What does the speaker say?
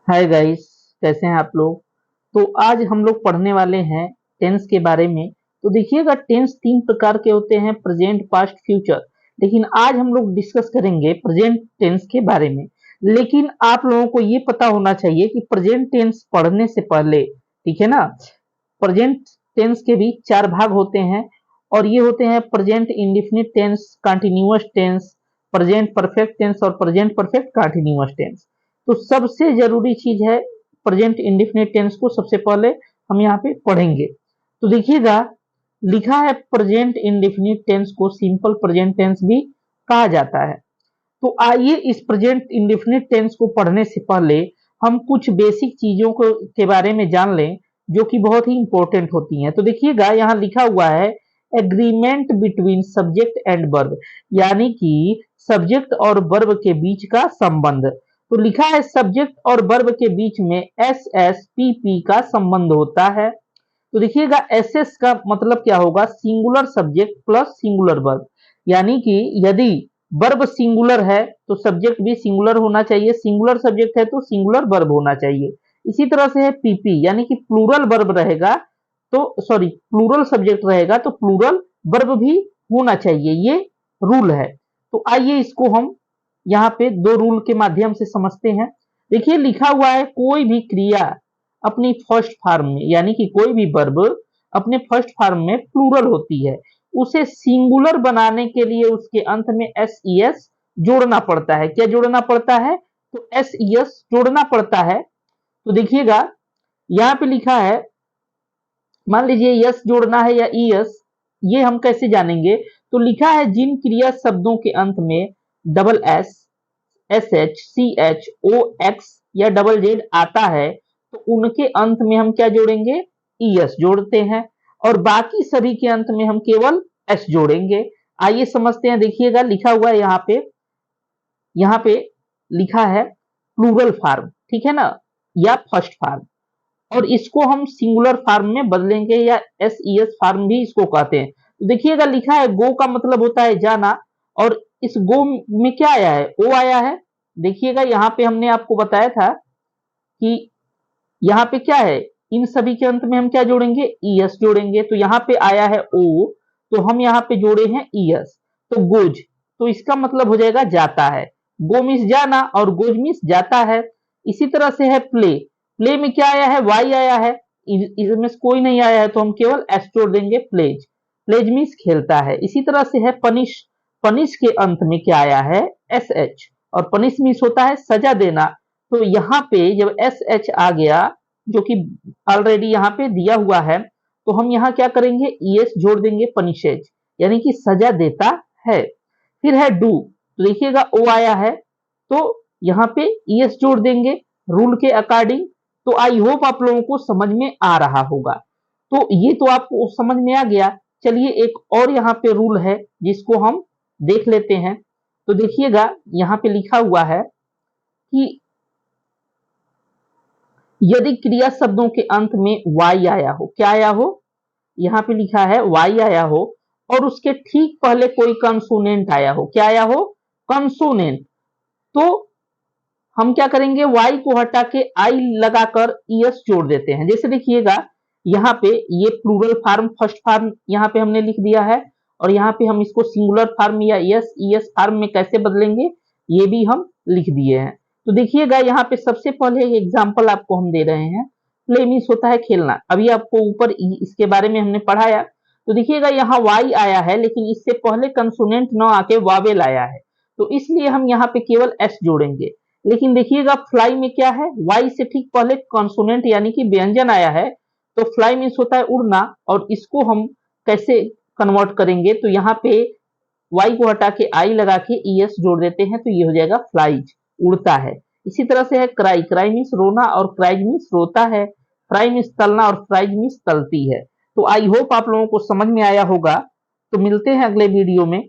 Hi guys, कैसे हैं आप लोग। तो आज हम लोग पढ़ने वाले हैं टेंस के बारे में। तो देखिएगा, टेंस तीन प्रकार के होते हैं, प्रेजेंट, पास्ट, फ्यूचर। लेकिन आज हम लोग डिस्कस करेंगे प्रेजेंट टेंस के बारे में। लेकिन आप लोगों को ये पता होना चाहिए कि प्रेजेंट टेंस पढ़ने से पहले, ठीक है ना, प्रेजेंट टेंस के भी चार भाग होते हैं। और ये होते हैं present indefinite tense, continuous tense, present perfect tense और प्रेजेंट परफेक्ट कंटिन्यूअस टेंस। तो सबसे जरूरी चीज है प्रेजेंट इंडेफिनिट टेंस को सबसे पहले हम यहाँ पे पढ़ेंगे। तो देखिएगा, लिखा है प्रेजेंट इंडेफिनिट टेंस को सिंपल प्रेजेंट टेंस भी कहा जाता है। तो आइए इस प्रेजेंट इंडेफिनिट टेंस को पढ़ने से पहले हम कुछ बेसिक चीजों को के बारे में जान लें, जो कि बहुत ही इंपॉर्टेंट होती हैं। तो देखिएगा, यहाँ लिखा हुआ है agreement between subject and verb, यानी कि सब्जेक्ट और वर्ब के बीच का संबंध। तो लिखा है सब्जेक्ट और वर्ब के बीच में एस एस पी पी का संबंध होता है। तो देखिएगा, एस एस का मतलब क्या होगा, singular subject plus singular verb. यानी कि यदि वर्ब सिंगुलर है तो सब्जेक्ट भी सिंगुलर होना चाहिए, सिंगुलर सब्जेक्ट है तो सिंगुलर वर्ब होना चाहिए। इसी तरह से है पीपी, यानी कि प्लूरल वर्ब रहेगा तो सॉरी प्लूरल सब्जेक्ट रहेगा तो प्लूरल वर्ब भी होना चाहिए। ये रूल है। तो आइए इसको हम यहाँ पे दो रूल के माध्यम से समझते हैं। देखिए, लिखा हुआ है कोई भी क्रिया अपनी फर्स्ट फॉर्म में, यानी कि कोई भी वर्ब अपने फर्स्ट फॉर्म में प्लूरल होती है, उसे सिंगुलर बनाने के लिए उसके अंत में एस ई एस जोड़ना पड़ता है। क्या जोड़ना पड़ता है? तो एस ई एस जोड़ना पड़ता है। तो देखिएगा, यहाँ पे लिखा है, मान लीजिए यस जोड़ना है या ई एस, ये हम कैसे जानेंगे? तो लिखा है जिन क्रिया शब्दों के अंत में double S, S H, C H, O X या डबल जेड आता है तो उनके अंत में हम क्या जोड़ेंगे? ई एस जोड़ते हैं। और बाकी सभी के अंत में हम केवल एस जोड़ेंगे। आइए समझते हैं। देखिएगा, लिखा हुआ है यहाँ पे लिखा है प्लूरल फॉर्म, ठीक है ना, या फर्स्ट फॉर्म। और इसको हम सिंगुलर फॉर्म में बदलेंगे या एस ई एस फॉर्म भी इसको कहते हैं। तो देखिएगा, लिखा है गो का मतलब होता है जाना, और इस गो में क्या आया है? ओ आया है। देखिएगा, यहाँ पे हमने आपको बताया था कि यहाँ पे क्या है, इन सभी के अंत में हम क्या जोड़ेंगे? ई एस जोड़ेंगे। तो यहाँ पे आया है ओ, तो हम यहाँ पे जोड़े हैं ई एस, तो गोज। तो इसका मतलब हो जाएगा जाता है। गो मीन्स जाना और गोज मीन्स जाता है। इसी तरह से है प्ले, प्ले में क्या आया है? वाई आया है। इसमें कोई नहीं आया है तो हम केवल एस जोड़ देंगे, प्लेज। प्लेज मीन्स खेलता है। इसी तरह से है पनिश, पनिश के अंत में क्या आया है? एस एच, और पनिश मीन्स होता है सजा देना। तो यहाँ पे जब एस एच आ गया, जो कि ऑलरेडी यहाँ पे दिया हुआ है, तो हम यहाँ क्या करेंगे? ई एस जोड़ देंगे, पनिशेज, यानी कि सजा देता है। फिर है डू, तो देखिएगा ओ आया है तो यहाँ पे ई एस जोड़ देंगे रूल के अकॉर्डिंग। तो आई होप आप लोगों को समझ में आ रहा होगा। तो ये तो आपको समझ में आ गया। चलिए एक और यहाँ पे रूल है जिसको हम देख लेते हैं। तो देखिएगा, यहाँ पे लिखा हुआ है कि यदि क्रिया शब्दों के अंत में वाई आया हो, क्या आया हो? यहाँ पे लिखा है वाई आया हो, और उसके ठीक पहले कोई कंसोनेंट आया हो। क्या आया हो? कंसोनेंट। तो हम क्या करेंगे? वाई को हटा के आई लगाकर ई एस जोड़ देते हैं। जैसे देखिएगा, यहाँ पे ये प्लूरल फॉर्म फर्स्ट फॉर्म यहाँ पे हमने लिख दिया है, और यहाँ पे हम इसको सिंगुलर फॉर्म या एस ई एस फॉर्म में कैसे बदलेंगे ये भी हम लिख दिए हैं। तो देखिएगा, यहाँ पे सबसे पहले एग्जाम्पल आपको हम दे रहे हैं। प्ले मीन्स होता है खेलना, अभी आपको ऊपर इसके बारे में हमने पढ़ाया। तो देखिएगा, यहाँ वाई आया है लेकिन इससे पहले कंसोनेंट न आके वावेल आया है, तो इसलिए हम यहाँ पे केवल एस जोड़ेंगे। लेकिन देखिएगा, फ्लाई में क्या है? वाई से ठीक पहले कॉन्सोनेंट यानी कि व्यंजन आया है, तो फ्लाई मीन्स होता है उड़ना, और इसको हम कैसे कन्वर्ट करेंगे? तो यहाँ पे वाई को हटा के आई लगा के ई एस जोड़ देते हैं, तो ये हो जाएगा फ्लाइज, उड़ता है। इसी तरह से है क्राई, क्राई मीन्स रोना और क्राइज मीन्स रोता है। फ्राई मीन्स तलना और फ्राइज मीन्स तलती है। तो आई होप आप लोगों को समझ में आया होगा। तो मिलते हैं अगले वीडियो में।